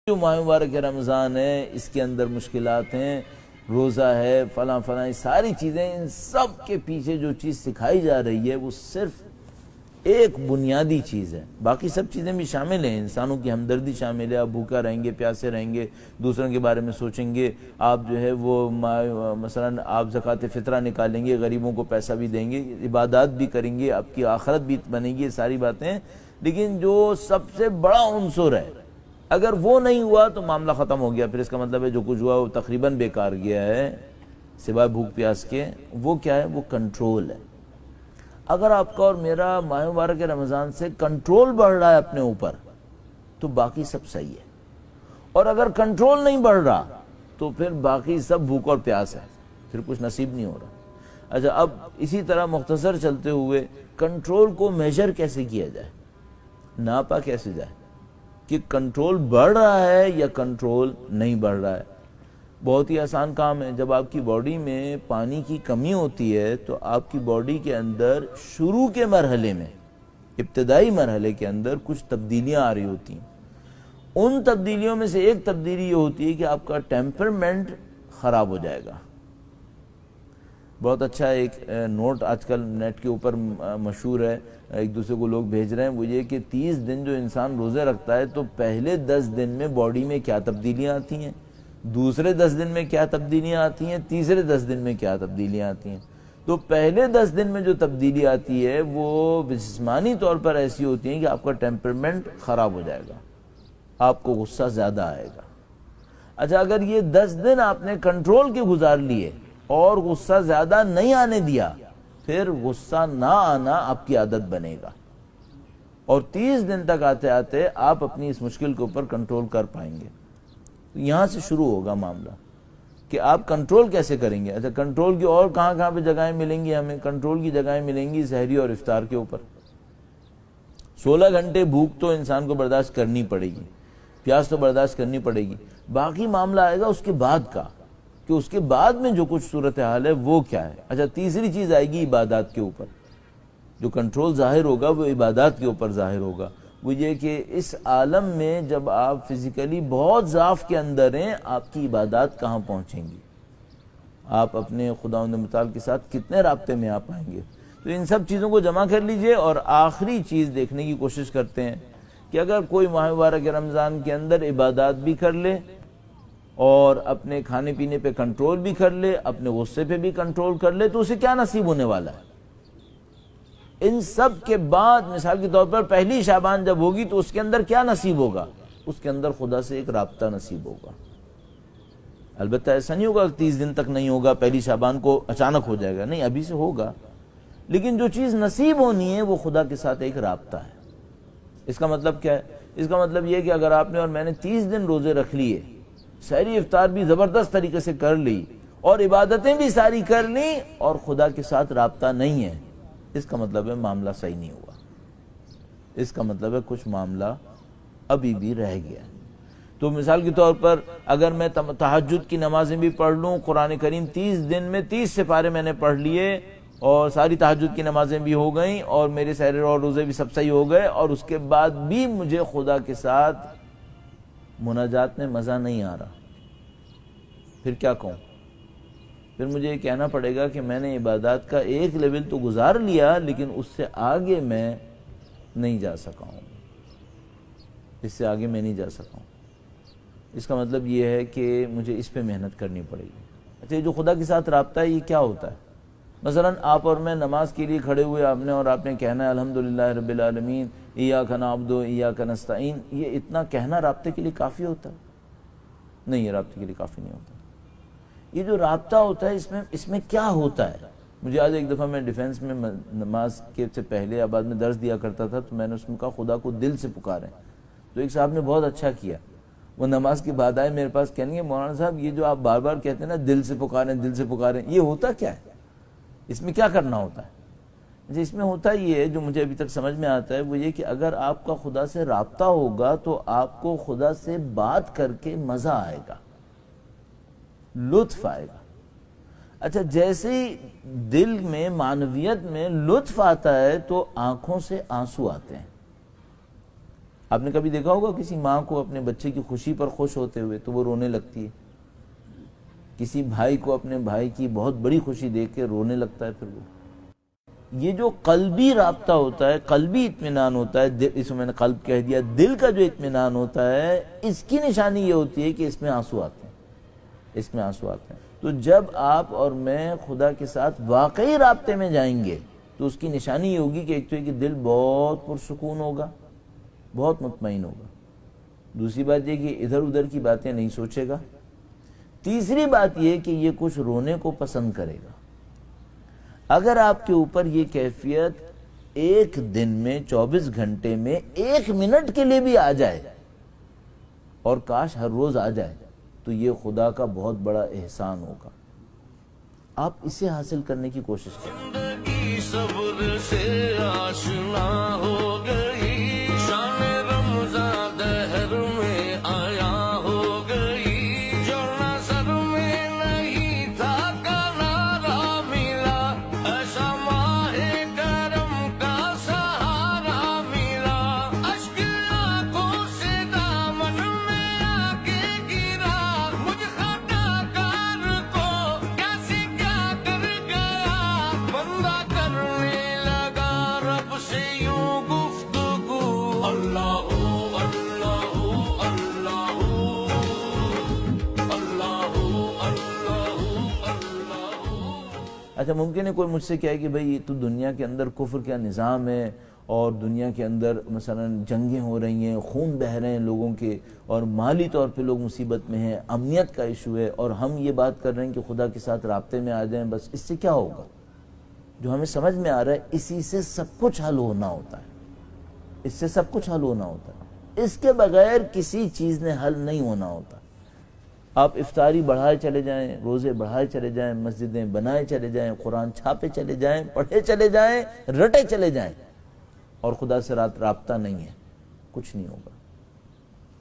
جو ماہ مبارک رمضان ہے اس کے اندر مشکلات ہیں، روزہ ہے، فلاں فلاں، ساری چیزیں، ان سب کے پیچھے جو چیز سکھائی جا رہی ہے وہ صرف ایک بنیادی چیز ہے۔ باقی سب چیزیں بھی شامل ہیں، انسانوں کی ہمدردی شامل ہے، آپ بھوکا رہیں گے، پیاسے رہیں گے، دوسروں کے بارے میں سوچیں گے، آپ جو ہے وہ مثلا آپ زکوٰۃ فطرہ نکالیں گے، غریبوں کو پیسہ بھی دیں گے، عبادات بھی کریں گے، آپ کی آخرت بھی بنے گی، یہ ساری باتیں۔ لیکن جو سب سے بڑا عنصر ہے، اگر وہ نہیں ہوا تو معاملہ ختم ہو گیا، پھر اس کا مطلب ہے جو کچھ ہوا وہ تقریباً بیکار گیا ہے، سوائے بھوک پیاس کے۔ وہ کیا ہے؟ وہ کنٹرول ہے۔ اگر آپ کا اور میرا ماہ مبارک رمضان سے کنٹرول بڑھ رہا ہے اپنے اوپر تو باقی سب صحیح ہے، اور اگر کنٹرول نہیں بڑھ رہا تو پھر باقی سب بھوک اور پیاس ہے، پھر کچھ نصیب نہیں ہو رہا۔ اچھا، اب اسی طرح مختصر چلتے ہوئے کنٹرول کو میجر کیسے کیا جائے، ناپا کیسے جائے کہ کنٹرول بڑھ رہا ہے یا کنٹرول نہیں بڑھ رہا ہے؟ بہت ہی آسان کام ہے۔ جب آپ کی باڈی میں پانی کی کمی ہوتی ہے تو آپ کی باڈی کے اندر شروع کے مرحلے میں، ابتدائی مرحلے کے اندر کچھ تبدیلیاں آ رہی ہوتی ہیں۔ ان تبدیلیوں میں سے ایک تبدیلی یہ ہوتی ہے کہ آپ کا ٹیمپرمنٹ خراب ہو جائے گا۔ بہت اچھا ایک نوٹ آج کل نیٹ کے اوپر مشہور ہے، ایک دوسرے کو لوگ بھیج رہے ہیں، وہ یہ کہ 30 دن جو انسان روزے رکھتا ہے تو پہلے 10 دن میں باڈی میں کیا تبدیلیاں آتی ہیں، دوسرے 10 دن میں کیا تبدیلیاں آتی ہیں، تیسرے 10 دن میں کیا تبدیلیاں آتی ہیں۔ تو پہلے 10 دن میں جو تبدیلی آتی ہے وہ جسمانی طور پر ایسی ہوتی ہیں کہ آپ کا ٹیمپرمنٹ خراب ہو جائے گا، آپ کو غصہ زیادہ آئے گا۔ اچھا، اگر یہ 10 دن آپ نے کنٹرول کے گزار لیے اور غصہ زیادہ نہیں آنے دیا، پھر غصہ نہ آنا آپ کی عادت بنے گا، اور 30 دن تک آتے آتے آپ اپنی اس مشکل کے اوپر کنٹرول کر پائیں گے۔ یہاں سے شروع ہوگا معاملہ کہ آپ کنٹرول کیسے کریں گے۔ اچھا، کنٹرول کی اور کہاں کہاں پہ جگہیں ملیں گی ہمیں؟ کنٹرول کی جگہیں ملیں گی سحری اور افطار کے اوپر۔ 16 گھنٹے بھوک تو انسان کو برداشت کرنی پڑے گی، پیاس تو برداشت کرنی پڑے گی، باقی معاملہ آئے گا اس کے بعد کا، کہ اس کے بعد میں جو کچھ صورتحال ہے وہ کیا ہے۔ اچھا، تیسری چیز آئے گی عبادات کے اوپر۔ جو کنٹرول ظاہر ہوگا وہ عبادات کے اوپر ظاہر ہوگا۔ وہ یہ کہ اس عالم میں جب آپ فزیکلی بہت ضعف کے اندر ہیں، آپ کی عبادات کہاں پہنچیں گی، آپ اپنے خداوند متعال کے ساتھ کتنے رابطے میں آ پائیں گے۔ تو ان سب چیزوں کو جمع کر لیجئے، اور آخری چیز دیکھنے کی کوشش کرتے ہیں کہ اگر کوئی ماہ مبارک رمضان کے اندر عبادات بھی کر لے اور اپنے کھانے پینے پہ کنٹرول بھی کر لے، اپنے غصے پہ بھی کنٹرول کر لے، تو اسے کیا نصیب ہونے والا ہے؟ ان سب کے بعد مثال کے طور پر پہلی شعبان جب ہوگی تو اس کے اندر کیا نصیب ہوگا؟ اس کے اندر خدا سے ایک رابطہ نصیب ہوگا۔ البتہ ایسا نہیں ہوگا کہ 30 دن تک نہیں ہوگا، پہلی شعبان کو اچانک ہو جائے گا، نہیں، ابھی سے ہوگا، لیکن جو چیز نصیب ہونی ہے وہ خدا کے ساتھ ایک رابطہ ہے۔ اس کا مطلب کیا ہے؟ اس کا مطلب یہ کہ اگر آپ نے اور میں نے 30 دن روزے رکھ لیے، سحری افطار بھی زبردست طریقے سے کر لی اور عبادتیں بھی ساری کر لی، اور خدا کے ساتھ رابطہ نہیں ہے، اس کا مطلب ہے معاملہ صحیح نہیں ہوا، اس کا مطلب ہے کچھ معاملہ ابھی بھی رہ گیا۔ تو مثال کے طور پر اگر میں تہجد کی نمازیں بھی پڑھ لوں، قرآن کریم 30 دن میں 30 سپارے میں نے پڑھ لیے اور ساری تہجد کی نمازیں بھی ہو گئیں اور میرے سحری اور روزے بھی سب صحیح ہو گئے، اور اس کے بعد بھی مجھے خدا کے ساتھ مناجات میں مزہ نہیں آ رہا، پھر کیا کہوں؟ پھر مجھے یہ کہنا پڑے گا کہ میں نے عبادات کا ایک لیول تو گزار لیا، لیکن اس سے آگے میں نہیں جا سکا ہوں، اس سے آگے میں نہیں جا سکا ہوں۔ اس کا مطلب یہ ہے کہ مجھے اس پہ محنت کرنی پڑے گی۔ اچھا، یہ جو خدا کے ساتھ رابطہ ہے یہ کیا ہوتا ہے؟ مثلا آپ اور میں نماز کے لیے کھڑے ہوئے، آپ نے کہنا ہے الحمدللہ رب العالمین ایاک نعبد و ایاک نستعین، یہ اتنا کہنا رابطے کے لیے کافی ہوتا ہے؟ نہیں، یہ رابطے کے لیے کافی نہیں ہوتا۔ یہ جو رابطہ ہوتا ہے اس میں کیا ہوتا ہے؟ مجھے آج ایک دفعہ میں ڈیفینس میں نماز کے سے پہلے یا بعد میں درس دیا کرتا تھا، تو میں نے اس میں کہا خدا کو دل سے پکاریں، تو ایک صاحب نے بہت اچھا کیا، وہ نماز کے بعد آئے میرے پاس، کہنے گے مولانا صاحب یہ جو آپ بار بار کہتے ہیں نا دل سے پکاریں دل سے پکاریں، یہ ہوتا کیا ہے؟ اس میں کیا کرنا ہوتا ہے؟ اس میں ہوتا یہ ہے جو مجھے ابھی تک سمجھ میں آتا ہے، وہ یہ کہ اگر آپ کا خدا سے رابطہ ہوگا تو آپ کو خدا سے بات کر کے مزہ آئے گا، لطف آئے گا۔ اچھا، جیسے ہی دل میں معنویت میں لطف آتا ہے تو آنکھوں سے آنسو آتے ہیں، آپ نے کبھی دیکھا ہوگا کسی ماں کو اپنے بچے کی خوشی پر خوش ہوتے ہوئے تو وہ رونے لگتی ہے، کسی بھائی کو اپنے بھائی کی بہت بڑی خوشی دیکھ کے رونے لگتا ہے پھر وہ۔ یہ جو قلبی رابطہ ہوتا ہے، قلبی اطمینان ہوتا ہے، اس میں نے قلب کہہ دیا، دل کا جو اطمینان ہوتا ہے، اس کی نشانی یہ ہوتی ہے کہ اس میں آنسو آتے ہیں، اس میں آنسو آتے ہیں۔ تو جب آپ اور میں خدا کے ساتھ واقعی رابطے میں جائیں گے تو اس کی نشانی یہ ہوگی کہ ایک تو ہے کہ دل بہت پرسکون ہوگا، بہت مطمئن ہوگا، دوسری بات یہ کہ ادھر ادھر کی باتیں نہیں سوچے گا، تیسری بات یہ کہ یہ کچھ رونے کو پسند کرے گا۔ اگر آپ کے اوپر یہ کیفیت ایک دن میں 24 گھنٹے میں 1 منٹ کے لیے بھی آ جائے، اور کاش ہر روز آ جائے، تو یہ خدا کا بہت بڑا احسان ہوگا۔ آپ اسے حاصل کرنے کی کوشش کریں۔ زندگی صبر سے آشنا ہو گئی، شان رمضان دہر میں آیا ہو گئی، جو نظر میں نہیں تھا کنارہ ملا، ایسا ماہ کرم کا سہارا ملا، اشک آنکھوں سے دامن میں آ کے گرا، مجھ خطا کار کو کیسے کیا کر گیا، بندہ کرنے لگا رب سے یوں گفتگو، اللہ اللہ اللہ اللہ اللہ اللہ۔ اچھا ممکن ہے کوئی مجھ سے کہے کہ بھئی تو دنیا کے اندر کفر کا نظام ہے، اور دنیا کے اندر مثلا جنگیں ہو رہی ہیں، خون بہہ رہے ہیں لوگوں کے، اور مالی طور پہ لوگ مصیبت میں ہیں، امنیت کا ایشو ہے، اور ہم یہ بات کر رہے ہیں کہ خدا کے ساتھ رابطے میں آ جائیں، بس اس سے کیا ہوگا؟ جو ہمیں سمجھ میں آ رہا ہے اسی سے سب کچھ حل ہونا ہوتا ہے، اس سے سب کچھ حل ہونا ہوتا ہے، اس کے بغیر کسی چیز نے حل نہیں ہونا ہوتا۔ آپ افطاری بڑھائے چلے جائیں، روزے بڑھائے چلے جائیں، مسجدیں بنائے چلے جائیں، قرآن چھاپے چلے جائیں، پڑھے چلے جائیں، رٹے چلے جائیں، اور خدا سے رابطہ نہیں ہے، کچھ نہیں ہوگا،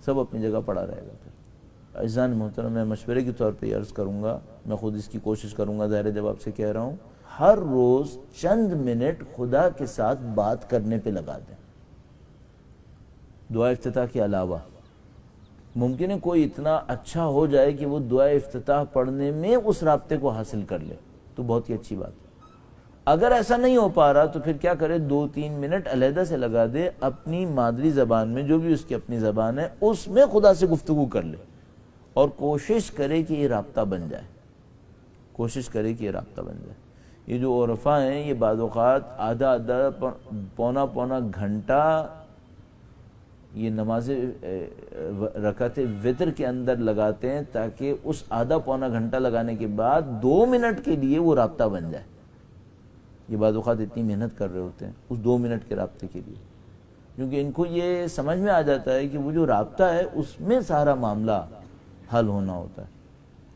سب اپنی جگہ پڑا رہے گا۔ پھر عزیزان محترم، میں مشورے کے طور پہ عرض کروں گا، میں خود اس کی کوشش کروں گا، ظاہر جب آپ سے کہہ رہا ہوں، ہر روز چند منٹ خدا کے ساتھ بات کرنے پہ لگا دیں، دعا افتتاح کے علاوہ۔ ممکن ہے کوئی اتنا اچھا ہو جائے کہ وہ دعا افتتاح پڑھنے میں اس رابطے کو حاصل کر لے، تو بہت ہی اچھی بات ہے۔ اگر ایسا نہیں ہو پا رہا تو پھر کیا کرے، 2-3 منٹ علیحدہ سے لگا دے، اپنی مادری زبان میں، جو بھی اس کی اپنی زبان ہے، اس میں خدا سے گفتگو کر لے، اور کوشش کرے کہ یہ رابطہ بن جائے، کوشش کرے کہ یہ رابطہ بن جائے۔ یہ جو عرفہ ہیں، یہ بعض اوقات آدھا پونا گھنٹہ یہ نماز رکعت وتر کے اندر لگاتے ہیں، تاکہ اس آدھا پونا گھنٹہ لگانے کے بعد 2 منٹ کے لیے وہ رابطہ بن جائے۔ یہ بعض اوقات اتنی محنت کر رہے ہوتے ہیں اس 2 منٹ کے رابطے کے لیے، کیونکہ ان کو یہ سمجھ میں آ جاتا ہے کہ وہ جو رابطہ ہے اس میں سارا معاملہ حل ہونا ہوتا ہے۔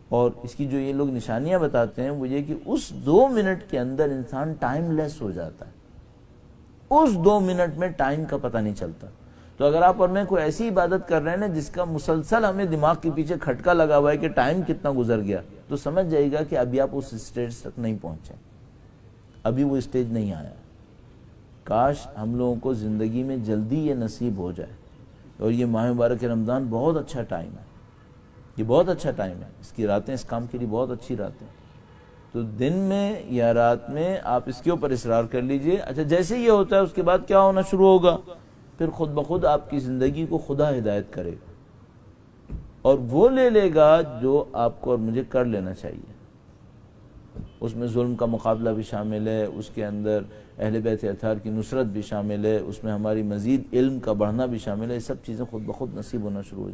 اور اس کی جو یہ لوگ نشانیاں بتاتے ہیں وہ یہ کہ اس 2 منٹ کے اندر انسان ٹائم لیس ہو جاتا ہے، اس 2 منٹ میں ٹائم کا پتہ نہیں چلتا۔ تو اگر آپ اور میں کوئی ایسی عبادت کر رہے ہیں نا جس کا مسلسل ہمیں دماغ کے پیچھے کھٹکا لگا ہوا ہے کہ ٹائم کتنا گزر گیا، تو سمجھ جائے گا کہ ابھی آپ اس اسٹیج تک نہیں پہنچے، ابھی وہ اسٹیج نہیں آیا۔ کاش ہم لوگوں کو زندگی میں جلدی یہ نصیب ہو جائے۔ اور یہ ماہ مبارک رمضان بہت اچھا ٹائم ہے، یہ بہت اچھا ٹائم ہے، اس کی راتیں اس کام کے لیے بہت اچھی راتیں، تو دن میں یا رات میں آپ اس کے اوپر اصرار کر لیجئے۔ اچھا جیسے یہ ہوتا ہے اس کے بعد کیا ہونا شروع ہوگا، پھر خود بخود آپ کی زندگی کو خدا ہدایت کرے گا، اور وہ لے لے گا جو آپ کو اور مجھے کر لینا چاہیے۔ اس میں ظلم کا مقابلہ بھی شامل ہے، اس کے اندر اہل بیت اطہار کی نصرت بھی شامل ہے، اس میں ہماری مزید علم کا بڑھنا بھی شامل ہے، یہ سب چیزیں خود بخود نصیب ہونا شروع ہو جائیں۔